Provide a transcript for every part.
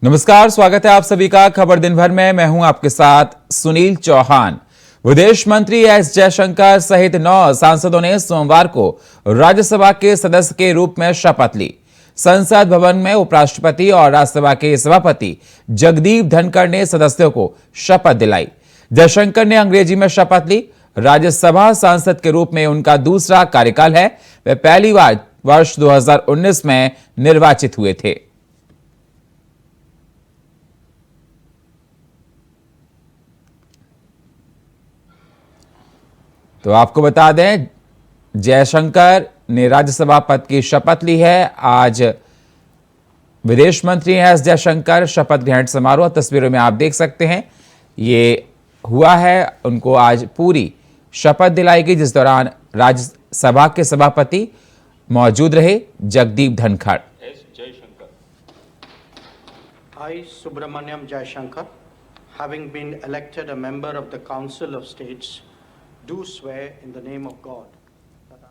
नमस्कार, स्वागत है आप सभी का खबर दिन भर में। मैं हूं आपके साथ सुनील चौहान। विदेश मंत्री एस जयशंकर सहित 9 सांसदों ने सोमवार को राज्यसभा के सदस्य के रूप में शपथ ली। संसद भवन में उपराष्ट्रपति और राज्यसभा के सभापति जगदीप धनखड़ ने सदस्यों को शपथ दिलाई। जयशंकर ने अंग्रेजी में शपथ ली। राज्यसभा सांसद के रूप में उनका दूसरा कार्यकाल है। वे पहली बार वर्ष 2019 में निर्वाचित हुए थे। तो आपको बता दें, जयशंकर ने राज्यसभा पद की शपथ ली है। आज विदेश मंत्री एस जयशंकर शपथ ग्रहण समारोह तस्वीरों में आप देख सकते हैं, ये हुआ है। उनको आज पूरी शपथ दिलाई गई, जिस दौरान राज्यसभा के सभापति मौजूद रहे Jagdeep Dhankhar. I, Subramaniam Jayashankar, having been elected a member of the Council of States, do swear in the name of God that I...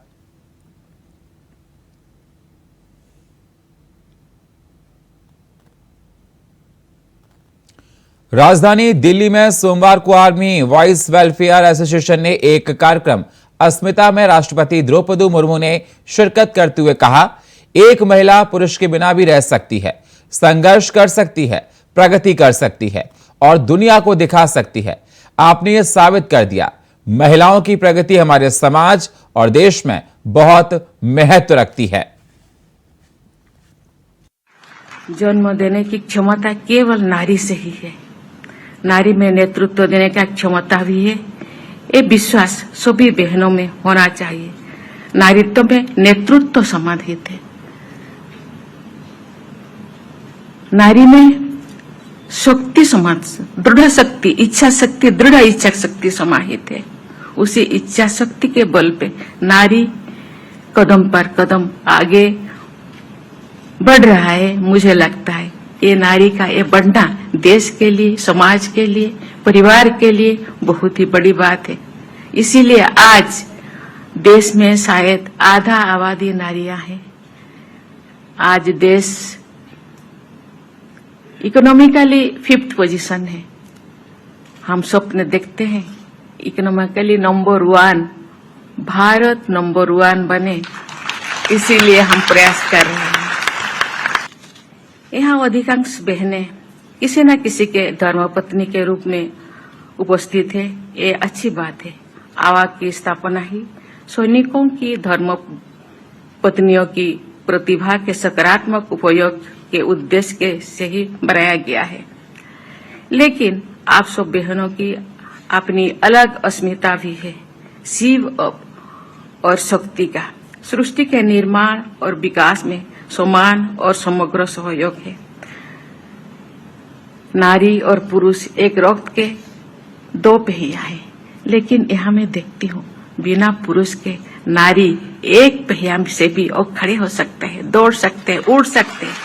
राजधानी दिल्ली में सोमवार को आर्मी वॉइस वेलफेयर एसोसिएशन ने एक कार्यक्रम अस्मिता में राष्ट्रपति द्रौपदी मुर्मू ने शिरकत करते हुए कहा, एक महिला पुरुष के बिना भी रह सकती है, संघर्ष कर सकती है, प्रगति कर सकती है और दुनिया को दिखा सकती है। आपने यह साबित कर दिया। महिलाओं की प्रगति हमारे समाज और देश में बहुत महत्व रखती है। जन्म देने की क्षमता केवल नारी से ही है। नारी में नेतृत्व देने का क्षमता भी है। ये विश्वास सभी बहनों में होना चाहिए। नारीत्व में नेतृत्व समाहित है। नारी में शक्ति समाज, दृढ़ शक्ति, इच्छा शक्ति, दृढ़ इच्छा शक्ति समाहित है। उसी इच्छा शक्ति के बल पे नारी कदम पर कदम आगे बढ़ रहा है। मुझे लगता है ये नारी का ये बढ़ना देश के लिए, समाज के लिए, परिवार के लिए बहुत ही बड़ी बात है। इसीलिए आज देश में शायद आधा आबादी नारियां हैं। आज देश इकोनॉमिकली 5th पोजीशन है। हम स्वप्न देखते हैं इकोनॉमिकली नंबर 1, भारत नंबर 1 बने, इसीलिए हम प्रयास कर रहे हैं। यहाँ अधिकांश बहनें किसी न किसी के धर्मपत्नी के रूप में उपस्थित है। ये अच्छी बात है। आवास की स्थापना ही सैनिकों की धर्म पत्नियों की प्रतिभा के सकारात्मक उपयोग के उद्देश्य से ही बनाया गया है। लेकिन आप सब बहनों की अपनी अलग अस्मिता भी है। शिव और शक्ति का सृष्टि के निर्माण और विकास में समान और समग्र सहयोग है। नारी और पुरुष एक रक्त के 2 पहिया है, लेकिन यहाँ मैं देखती हूँ बिना पुरुष के नारी एक पहिया से भी और खड़े हो सकते हैं, दौड़ सकते हैं, उड़ सकते हैं।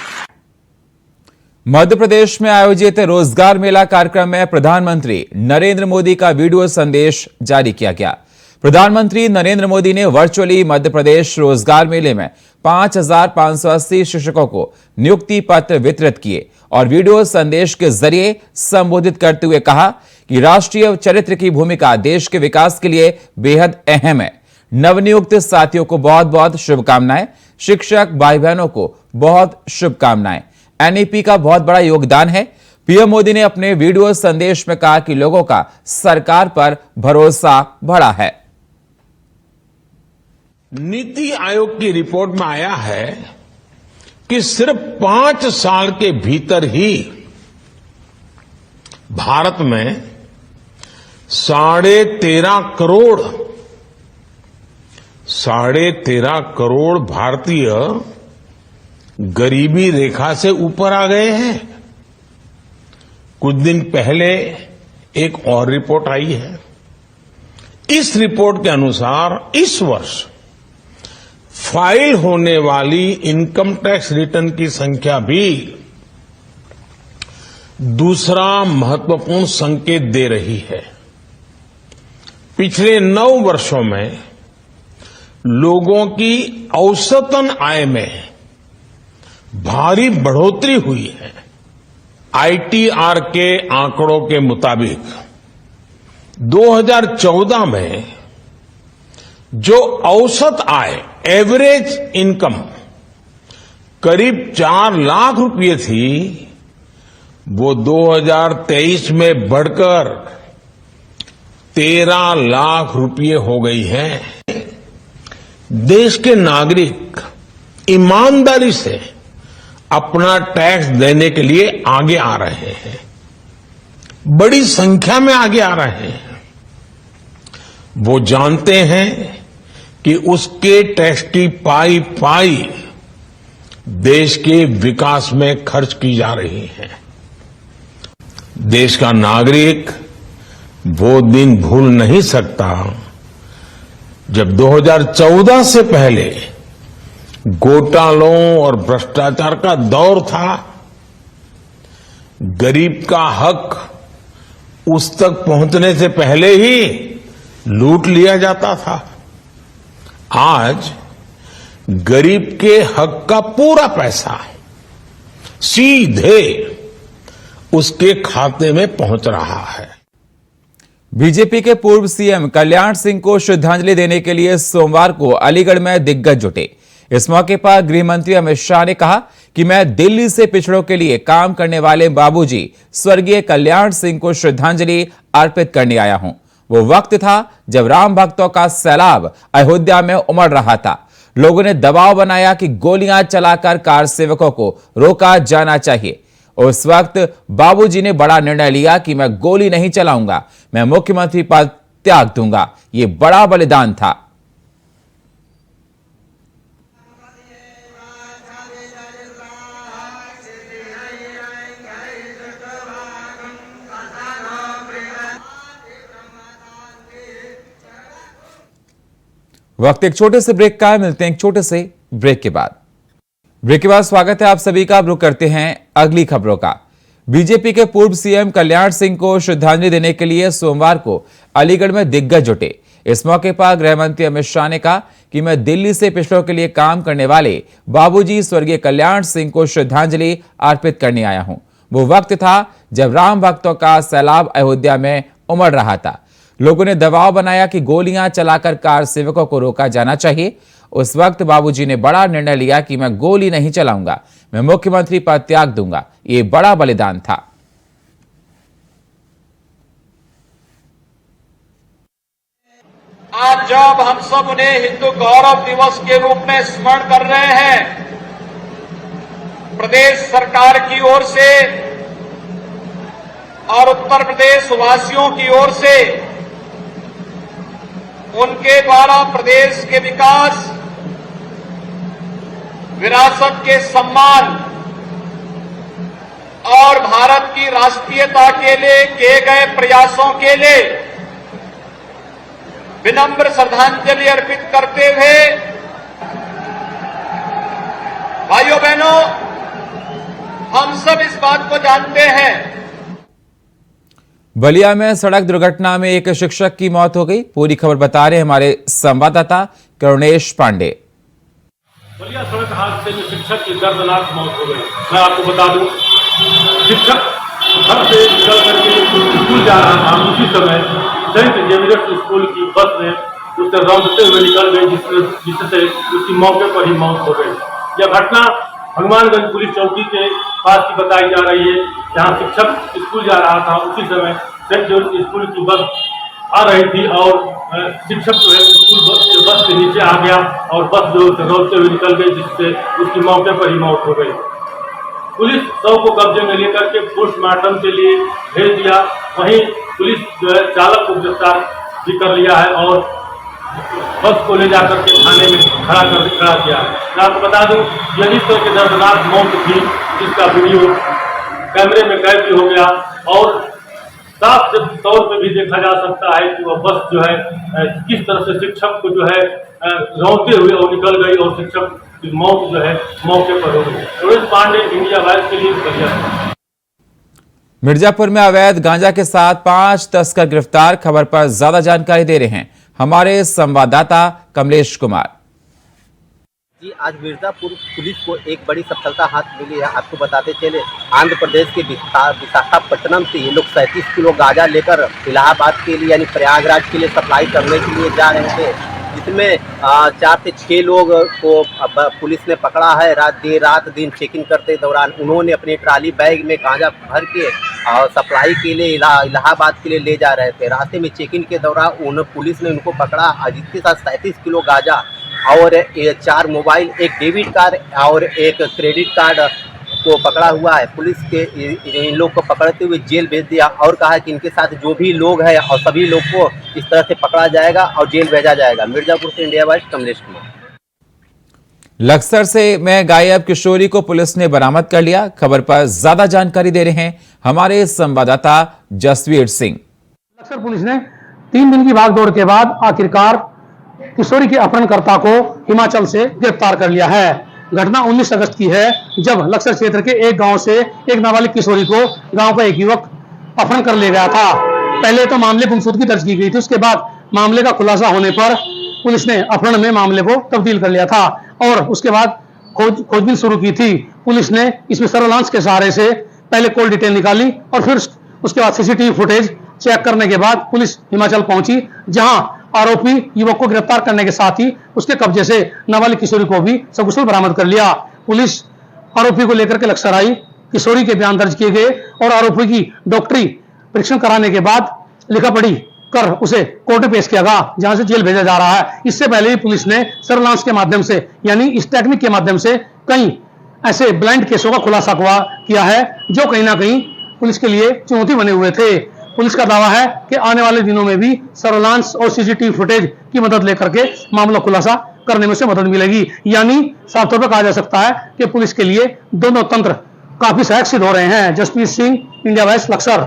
मध्य प्रदेश में आयोजित रोजगार मेला कार्यक्रम में प्रधानमंत्री नरेंद्र मोदी का वीडियो संदेश जारी किया गया। प्रधानमंत्री नरेंद्र मोदी ने वर्चुअली मध्य प्रदेश रोजगार मेले में 5,580 शिक्षकों को नियुक्ति पत्र वितरित किए और वीडियो संदेश के जरिए संबोधित करते हुए कहा कि राष्ट्रीय चरित्र की भूमिका देश के विकास के लिए बेहद अहम है। नवनियुक्त साथियों को बहुत बहुत शुभकामनाएं। शिक्षक भाई बहनों को बहुत शुभकामनाएं। एनईपी का बहुत बड़ा योगदान है। पीएम मोदी ने अपने वीडियो संदेश में कहा कि लोगों का सरकार पर भरोसा बढ़ा है। नीति आयोग की रिपोर्ट में आया है कि सिर्फ 5 साल के भीतर ही भारत में 13.5 करोड़ भारतीय गरीबी रेखा से ऊपर आ गए हैं। कुछ दिन पहले एक और रिपोर्ट आई है। इस रिपोर्ट के अनुसार इस वर्ष फाइल होने वाली इनकम टैक्स रिटर्न की संख्या भी दूसरा महत्वपूर्ण संकेत दे रही है। पिछले 9 वर्षों में लोगों की औसतन आय में भारी बढ़ोतरी हुई है। आईटीआर के आंकड़ों के मुताबिक 2014 में जो औसत आय, एवरेज इनकम करीब 4 लाख रुपये थी, वो 2023 में बढ़कर 13 लाख रुपये हो गई है। देश के नागरिक ईमानदारी से अपना टैक्स देने के लिए आगे आ रहे हैं, बड़ी संख्या में आगे आ रहे हैं। वो जानते हैं कि उसके टैक्स की पाई पाई देश के विकास में खर्च की जा रही है। देश का नागरिक वो दिन भूल नहीं सकता जब 2014 से पहले घोटालों और भ्रष्टाचार का दौर था। गरीब का हक उस तक पहुंचने से पहले ही लूट लिया जाता था। आज गरीब के हक का पूरा पैसा सीधे उसके खाते में पहुंच रहा है। बीजेपी के पूर्व सीएम कल्याण सिंह को श्रद्धांजलि देने के लिए सोमवार को अलीगढ़ में दिग्गज जुटे। इस मौके पर गृह मंत्री अमित शाह ने कहा कि मैं दिल्ली से पिछड़ों के लिए काम करने वाले बाबूजी स्वर्गीय कल्याण सिंह को श्रद्धांजलि अर्पित करने आया हूं। वो वक्त था जब राम भक्तों का सैलाब अयोध्या में उमड़ रहा था। लोगों ने दबाव बनाया कि गोलियां चलाकर कार सेवकों को रोका जाना चाहिए। उस वक्त बाबूजी ने बड़ा निर्णय लिया कि मैं गोली नहीं चलाऊंगा, मैं मुख्यमंत्री पद त्याग दूंगा। ये बड़ा बलिदान था। वक्त एक छोटे से ब्रेक का है, मिलते हैं एक छोटे से ब्रेक के बाद। स्वागत है आप सभी का। अब रुक करते हैं अगली खबरों का। बीजेपी के पूर्व सीएम कल्याण सिंह को श्रद्धांजलि देने के लिए सोमवार को अलीगढ़ में दिग्गज जुटे। इस मौके पर गृह मंत्री अमित शाह ने कहा कि मैं दिल्ली से पिछड़ों के लिए काम करने वाले बाबूजी स्वर्गीय कल्याण सिंह को श्रद्धांजलि अर्पित करने आया हूं। वो वक्त था जब राम भक्तों का सैलाब अयोध्या में उमड़ रहा था। लोगों ने दबाव बनाया कि गोलियां चलाकर कार सेवकों को रोका जाना चाहिए। उस वक्त बाबूजी ने बड़ा निर्णय लिया कि मैं गोली नहीं चलाऊंगा, मैं मुख्यमंत्री पद त्याग दूंगा। ये बड़ा बलिदान था। आज जब हम सब उन्हें हिंदू गौरव दिवस के रूप में स्मरण कर रहे हैं, प्रदेश सरकार की ओर से और उत्तर प्रदेश वासियों की ओर से उनके द्वारा प्रदेश के विकास, विरासत के सम्मान और भारत की राष्ट्रीयता के लिए किए गए प्रयासों के लिए विनम्र श्रद्धांजलि अर्पित करते हुए, भाइयों बहनों, हम सब इस बात को जानते हैं। बलिया में सड़क दुर्घटना में एक शिक्षक की मौत हो गई। पूरी खबर बता रहे हमारे संवाददाता करुणेश पांडे। बलिया सड़क हादसे में शिक्षक की दर्दनाक मौत हो गई। मैं आपको बता दूं, शिक्षक घर से निकल करके स्कूल जा रहा था। उसी समय सेंट जेवियर्स स्कूल की बस ने उससे रौंदते हुए निकल गई, जिससे उसकी मौके पर ही मौत हो गई। यह घटना हनुमानगंज पुलिस चौकी के पास की बताई जा रही है, जहां शिक्षक स्कूल जा रहा था। उसी समय सेंट जेवियर्स स्कूल की बस आ रही थी और शिक्षक जो है स्कूल बस के नीचे आ गया और बस जो रौंदते हुए निकल गई, जिससे उसकी मौके पर ही मौत हो गई। पुलिस शव को कब्जे में लेकर के पोस्टमार्टम के लिए भेज दिया। वहीं पुलिस जो है चालक को गिरफ्तार भी कर लिया है और बस को ले जाकर के थाने में खड़ा किया है। मैं आपको बता दूं, यह इस तरह की दर्दनाक मौत थी जिसका वीडियो कैमरे में कैद भी हो गया और साफ तौर पे भी देखा जा सकता है कि वह बस जो है किस तरह से शिक्षक को जो है रौंदते हुए और निकल गई और शिक्षक की मौत जो है मौके पर हो गई। करुणेश पांडे, इंडिया वाइज के लिए बलिया। मिर्जापुर में अवैध गांजा के साथ 5 तस्कर गिरफ्तार। खबर पर ज्यादा जानकारी दे रहे हैं हमारे संवाददाता कमलेश कुमार। जी, आज मिर्जापुर पुलिस को एक बड़ी सफलता हाथ मिली है। आपको बताते चले, आंध्र प्रदेश के विशाखापट्टनम से ये लोग 37 किलो गांजा लेकर इलाहाबाद के लिए यानी प्रयागराज के लिए सप्लाई करने के लिए जा रहे थे, जिसमें 4 से 6 लोग को पुलिस ने पकड़ा है। रात दिन चेकिंग करते दौरान उन्होंने अपने ट्राली बैग में गांजा भर के सप्लाई के लिए इलाहाबाद के लिए ले जा रहे थे। रास्ते में चेकिंग के दौरान पुलिस ने उनको पकड़ा, जिसके साथ 37 किलो गांजा और 4 मोबाइल, एक डेबिट कार्ड और एक क्रेडिट कार्ड को पकड़ा हुआ है। पुलिस के इन लोग को पकड़ते हुए जेल भेज दिया और कहा कि इनके साथ जो भी लोग हैं और सभी लोग को इस तरह से पकड़ा जाएगा और जेल भेजा जाएगा। मिर्जापुर से इंडिया वाइज कमलेश कुमार। लक्सर से में गायब किशोरी को पुलिस ने बरामद कर लिया। खबर पर ज्यादा जानकारी दे रहे हैं हमारे संवाददाता जसवीर सिंह। लक्सर पुलिस ने 3 दिन की भागदौड़ के बाद आखिरकार किशोरी के अपहरणकर्ता को हिमाचल से गिरफ्तार कर लिया है। घटना 19 अगस्त की है, जब लक्सर क्षेत्र के एक गांव से एक नाबालिग किशोरी को गांव का एक युवक अपहरण कर ले गया था। पहले तो मामले गुमशुदगी दर्ज की गई थी, उसके बाद मामले का खुलासा होने पर पुलिस ने अपहरण में मामले को तब्दील कर लिया था और उसके बाद खोजबीन शुरू की थी। पुलिस ने इसमें सर्विलांस के सहारे से पहले कॉल डिटेल निकाली और फिर उसके बाद सीसीटीवी फुटेज चेक करने के बाद पुलिस हिमाचल पहुंची, जहां आरोपी युवक को गिरफ्तार करने के साथ ही उसके कब्जे से नाबालिग किशोरी को भी सकुशल बरामद कर लिया। पुलिस आरोपी को लेकर के लक्सर आई, किशोरी के बयान दर्ज किए गए और आरोपी की डॉक्टरी परीक्षण कराने के बाद लिखा पढ़ी कर उसे कोर्ट में पेश किया गया, जहां से जेल भेजा जा रहा है। इससे पहले ही पुलिस ने सर्विलांस के माध्यम से यानी इस टेक्निक के माध्यम से कई ऐसे ब्लाइंड केसों का खुलासा किया है, जो कहीं ना कहीं पुलिस के लिए चुनौती बने हुए थे। पुलिस का दावा है कि आने वाले दिनों में भी सर्विलांस और सीसीटीवी फुटेज की मदद लेकर के मामला खुलासा करने में से मदद मिलेगी। यानी साफ तौर पर कहा जा सकता है कि पुलिस के लिए दोनों तंत्र काफी सहायक सिद्ध हो रहे हैं। Jaspreet Singh, India voice, Laksar.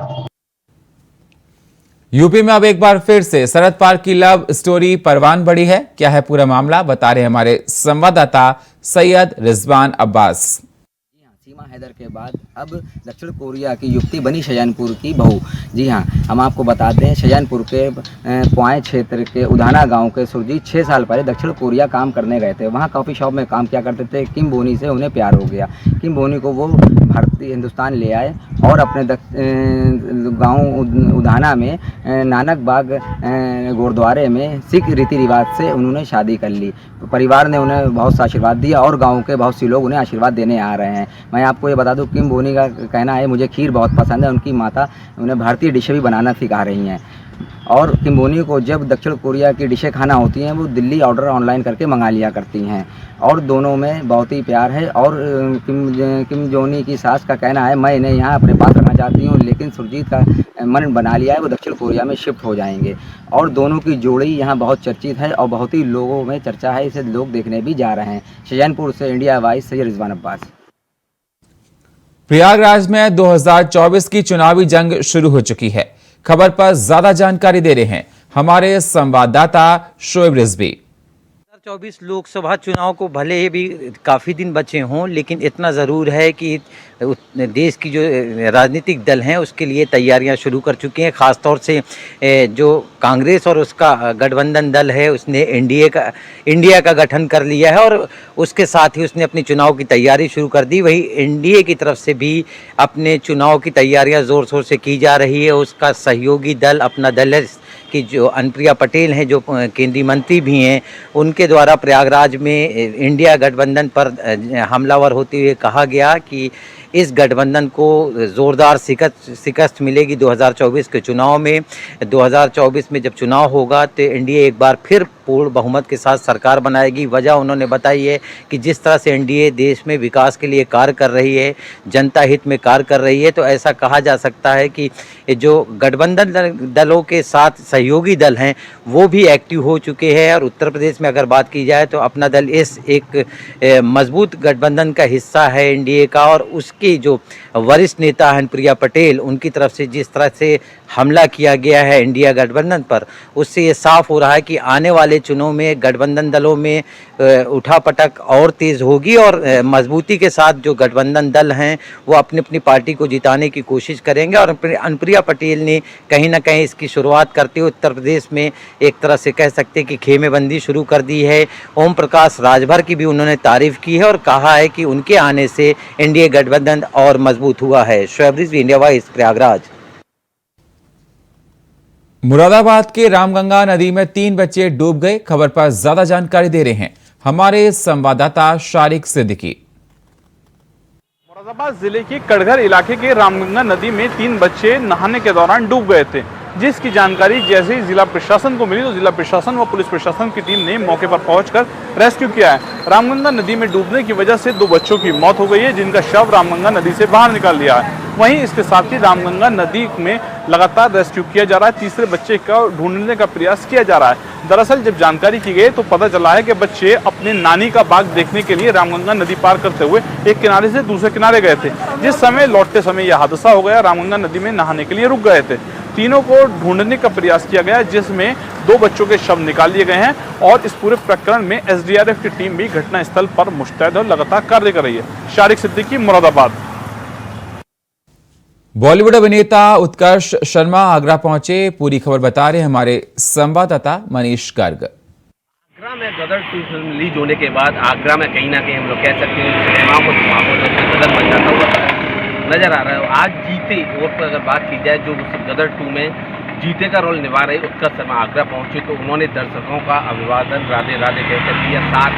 UP में अब एक बार फिर से शरद पार की लव स्टोरी परवान बढ़ी है। क्या है पूरा मामला, बता रहे हमारे संवाददाता सैयद रिजवान अब्बास। सीमा हैदर के बाद अब दक्षिण कोरिया की युवती बनी शाहजहानपुर की बहू। जी हाँ, हम आपको बताते हैं शाहजहानपुर के पुआएं क्षेत्र के उधाना गांव के सुरजीत 6 साल पहले दक्षिण कोरिया काम करने गए थे। वहाँ कॉफ़ी शॉप में काम किया करते थे। किम बोनी से उन्हें प्यार हो गया। किम बोनी को वो भारतीय हिंदुस्तान ले आए और अपने गांव उधाना में नानक बाग गुरुद्वारे में सिख रीति रिवाज से उन्होंने शादी कर ली। परिवार ने उन्हें बहुत सा आशीर्वाद दिया और गांव के बहुत से लोग उन्हें आशीर्वाद देने आ रहे हैं। मैं आपको ये बता दूं, किम बोनी का कहना है मुझे खीर बहुत पसंद है। उनकी माता उन्हें भारतीय डिशें भी बनाना सिखा रही हैं और किम बोनी को जब दक्षिण कोरिया की डिशें खाना होती हैं वो दिल्ली ऑर्डर ऑनलाइन करके मंगा लिया करती हैं और दोनों में बहुत ही प्यार है। और किम जोनी की सास का कहना है मैं इन्हें यहाँ अपने पास रखना चाहती हूँ, लेकिन सुरजीत का मन बना लिया है, वो दक्षिण कोरिया में शिफ्ट हो जाएंगे। और दोनों की जोड़ी यहाँ बहुत चर्चित है और बहुत ही लोगों में चर्चा है, इसे लोग देखने भी जा रहे हैं। शाहजहानपुर से इंडिया वाइज सैयद रिजवान अब्बास। प्रयागराज में 2024 की चुनावी जंग शुरू हो चुकी है। खबर पर ज्यादा जानकारी दे रहे हैं हमारे संवाददाता शोएब रिजवी। 2024 लोकसभा चुनाव को भले ही भी काफ़ी दिन बचे हों, लेकिन इतना ज़रूर है कि देश की जो राजनीतिक दल हैं उसके लिए तैयारियां शुरू कर चुके हैं। ख़ास तौर से जो कांग्रेस और उसका गठबंधन दल है उसने इंडिया का गठन कर लिया है और उसके साथ ही उसने अपनी चुनाव की तैयारी शुरू कर दी। वही एनडीए की तरफ से भी अपने चुनाव की तैयारियां ज़ोर शोर से की जा रही है। उसका सहयोगी दल अपना दल है कि जो अनुप्रिया पटेल हैं, जो केंद्रीय मंत्री भी हैं, उनके द्वारा प्रयागराज में इंडिया गठबंधन पर हमलावर होते हुए कहा गया कि इस गठबंधन को ज़ोरदार शिकस्त मिलेगी 2024 के चुनाव में। 2024 में जब चुनाव होगा तो एनडीए एक बार फिर पूर्ण बहुमत के साथ सरकार बनाएगी। वजह उन्होंने बताई है कि जिस तरह से एनडीए देश में विकास के लिए कार्य कर रही है, जनता हित में कार्य कर रही है, तो ऐसा कहा जा सकता है कि जो गठबंधन दलों के साथ सहयोगी दल हैं वो भी एक्टिव हो चुके हैं। और उत्तर प्रदेश में अगर बात की जाए तो अपना दल इस एक मजबूत गठबंधन का हिस्सा है एनडीए का। और उसकी जो वरिष्ठ नेता हैं अनुप्रिया पटेल, उनकी तरफ से जिस तरह से हमला किया गया है इंडिया गठबंधन पर, उससे ये साफ हो रहा है कि आने वाले वाले चुनाव में गठबंधन दलों में उठापटक और तेज होगी और मजबूती के साथ जो गठबंधन दल हैं वो अपनी अपनी पार्टी को जिताने की कोशिश करेंगे। और अनुप्रिया पटेल ने कहीं ना कहीं इसकी शुरुआत करते हुए उत्तर प्रदेश में एक तरह से कह सकते हैं कि खेमेबंदी शुरू कर दी है। ओम प्रकाश राजभर की भी उन्होंने तारीफ की है और कहा है कि उनके आने से एनडीए गठबंधन और मजबूत हुआ है। Shoaib Rizvi, India voice, Prayagraj. मुरादाबाद के रामगंगा नदी में 3 बच्चे डूब गए। खबर पर ज्यादा जानकारी दे रहे हैं हमारे संवाददाता शारिक सिद्दीकी। मुरादाबाद जिले के कड़घर इलाके के रामगंगा नदी में 3 बच्चे नहाने के दौरान डूब गए थे, जिसकी जानकारी जैसे ही जिला प्रशासन को मिली तो जिला प्रशासन व पुलिस प्रशासन की टीम ने मौके पर पहुंचकर रेस्क्यू किया है। रामगंगा नदी में डूबने की वजह से 2 बच्चों की मौत हो गई है, जिनका शव रामगंगा नदी से बाहर निकाल लिया है। वहीं इसके साथ ही रामगंगा नदी में लगातार रेस्क्यू किया जा रहा है। तीसरे बच्चे का ढूंढने का प्रयास किया जा रहा है। दरअसल जब जानकारी की गई तो पता चला है कि बच्चे अपने नानी का बाग देखने के लिए रामगंगा नदी पार करते हुए एक किनारे से दूसरे किनारे गए थे। जिस समय लौटते समय यह हादसा हो गया। रामगंगा नदी में नहाने के लिए रुक गए थे। तीनों को ढूंढने का प्रयास किया गया, जिसमें 2 बच्चों के शव निकाल लिए गए हैं और इस पूरे प्रकरण में एसडीआरएफ की टीम भी घटनास्थल पर मुस्तैद और लगातार कार्य कर रही है। शारिक सिद्दीकी, मुरादाबाद। बॉलीवुड अभिनेता उत्कर्ष शर्मा आगरा पहुंचे। पूरी खबर बता रहे हमारे संवाददाता मनीष गर्ग। आगरा में गदर 2 फिल्म रिलीज होने के बाद आगरा में कहीं ना कहीं हम लोग कह सकते हैं सिनेमाओं को माहौल गदर बन जाता हुआ नजर आ रहा है। आज जीते और पर अगर बात की जाए जो गदर 2 में जीते का रोल निभा रहे उत्कर्ष शर्मा आगरा पहुंचे तो उन्होंने दर्शकों का अभिवादन राधे राधे कहकर किया। साथ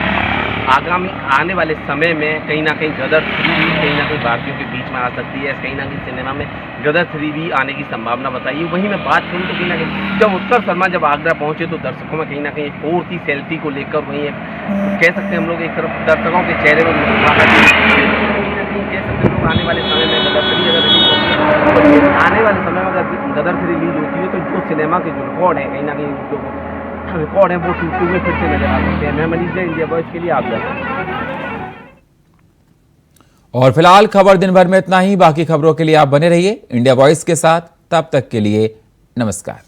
आगामी आने वाले समय में कहीं ना कहीं गदर 3 भी कहीं ना कहीं भारतीयों के बीच में आ सकती है। कहीं ना कहीं सिनेमा में गदर 3 भी आने की संभावना बताइए। वहीं मैं बात करूँ तो कहीं ना कहीं जब उत्कर्ष शर्मा जब आगरा पहुंचे तो दर्शकों में कहीं ना कहीं एक और थी सेल्फी को लेकर। वहीं कह सकते हैं हम लोग एक तरफ दर्शकों के चेहरे में मुस्कुराहट कह सकते हैं। आने वाले समय में गदर 3 अगर रिलीज होती है तो आने वाले समय में अगर गदर 3 रिलीज होती है तो जो सिनेमा के जो रिकॉर्ड है कहीं ना कहीं जो रिकॉर्ड है वो टूटते हुए फिर से नजर आ सकते हैं। मैं मनीष जैन, इंडिया वॉइस के लिए आप और फिलहाल खबर दिन भर में इतना ही। बाकी खबरों के लिए आप बने रहिए इंडिया वॉइस के साथ। तब तक के लिए नमस्कार।